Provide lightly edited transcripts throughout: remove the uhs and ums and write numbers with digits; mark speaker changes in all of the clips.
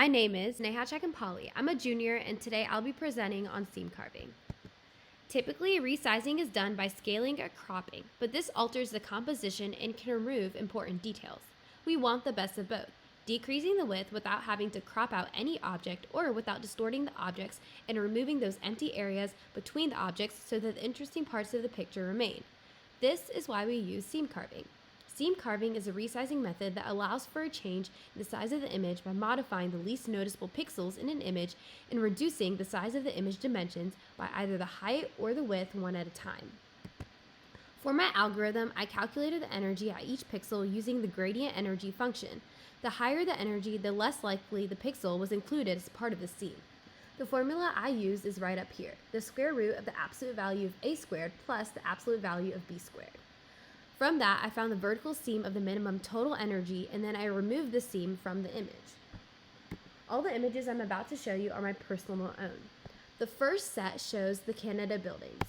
Speaker 1: My name is Neha Jakkinpali. I'm a junior, and today I'll be presenting on seam carving. Typically, resizing is done by scaling or cropping, but this alters the composition and can remove important details. We want the best of both, decreasing the width without having to crop out any object or without distorting the objects and removing those empty areas between the objects so that the interesting parts of the picture remain. This is why we use seam carving. Seam carving is a resizing method that allows for a change in the size of the image by modifying the least noticeable pixels in an image and reducing the size of the image dimensions by either the height or the width one at a time. For my algorithm, I calculated the energy at each pixel using the gradient energy function. The higher the energy, the less likely the pixel was included as part of the seam. The formula I used is right up here, the square root of the absolute value of a squared plus the absolute value of b squared. From that, I found the vertical seam of the minimum total energy, and then I removed the seam from the image. All the images I'm about to show you are my personal own. The first set shows the Canada buildings.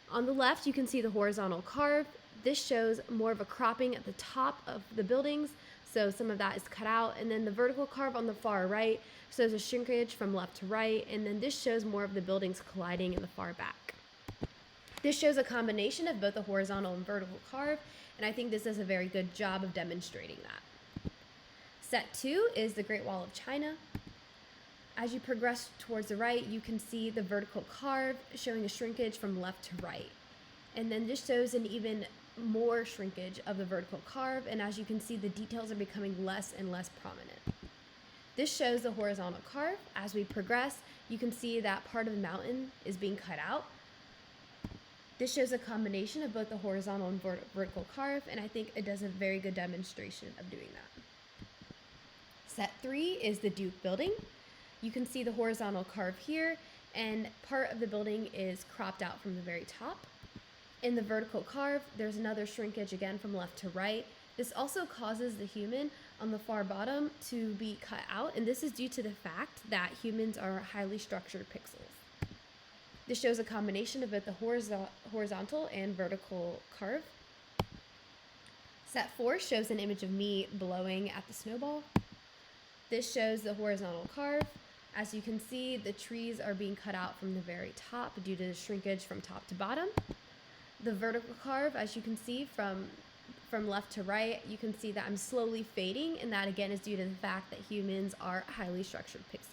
Speaker 1: On the left, you can see the horizontal carve. This shows more of a cropping at the top of the buildings, so some of that is cut out. And then the vertical carve on the far right shows a shrinkage from left to right, and then this shows more of the buildings colliding in the far back. This shows a combination of both the horizontal and vertical carve, and I think this does a very good job of demonstrating that. Set 2 is the Great Wall of China. As you progress towards the right, you can see the vertical carve showing a shrinkage from left to right. And then this shows an even more shrinkage of the vertical carve, and as you can see, the details are becoming less and less prominent. This shows the horizontal carve. As we progress, you can see that part of the mountain is being cut out. This shows a combination of both the horizontal and vertical carve, and I think it does a very good demonstration of doing that. Set 3 is the Duke building. You can see the horizontal carve here, and part of the building is cropped out from the very top. In the vertical carve, there's another shrinkage again from left to right. This also causes the human on the far bottom to be cut out, and this is due to the fact that humans are highly structured pixels. This shows a combination of both the horizontal and vertical carve. Set 4 shows an image of me blowing at the snowball. This shows the horizontal carve. As you can see, the trees are being cut out from the very top due to the shrinkage from top to bottom. The vertical carve, as you can see from left to right, you can see that I'm slowly fading, and that again is due to the fact that humans are highly structured pixels.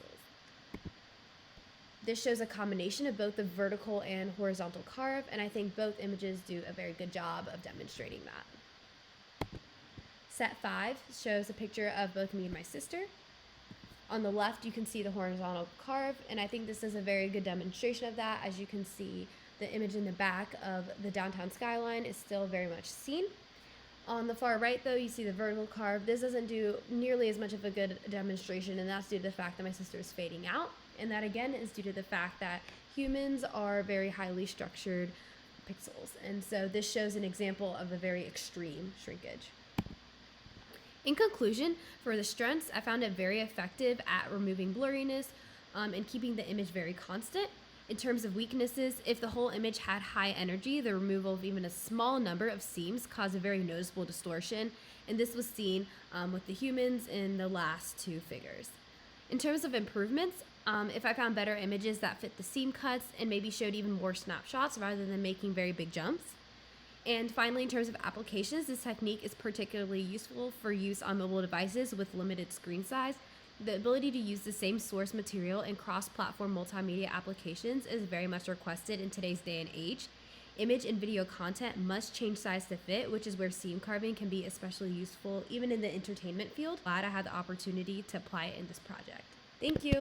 Speaker 1: This shows a combination of both the vertical and horizontal carve, and I think both images do a very good job of demonstrating that. Set 5 shows a picture of both me and my sister. On the left, you can see the horizontal carve, and I think this is a very good demonstration of that. As you can see, the image in the back of the downtown skyline is still very much seen. On the far right, though, you see the vertical carve. This doesn't do nearly as much of a good demonstration, and that's due to the fact that my sister is fading out. And that, again, is due to the fact that humans are very highly structured pixels. And so this shows an example of a very extreme shrinkage. In conclusion, for the strengths, I found it very effective at removing blurriness and keeping the image very constant. In terms of weaknesses, if the whole image had high energy, the removal of even a small number of seams caused a very noticeable distortion, and this was seen with the humans in the last two figures. In terms of improvements, if I found better images that fit the seam cuts and maybe showed even more snapshots rather than making very big jumps. And finally, in terms of applications, this technique is particularly useful for use on mobile devices with limited screen size. The ability to use the same source material in cross-platform multimedia applications is very much requested in today's day and age. Image and video content must change size to fit, which is where seam carving can be especially useful even in the entertainment field. Glad I had the opportunity to apply it in this project. Thank you.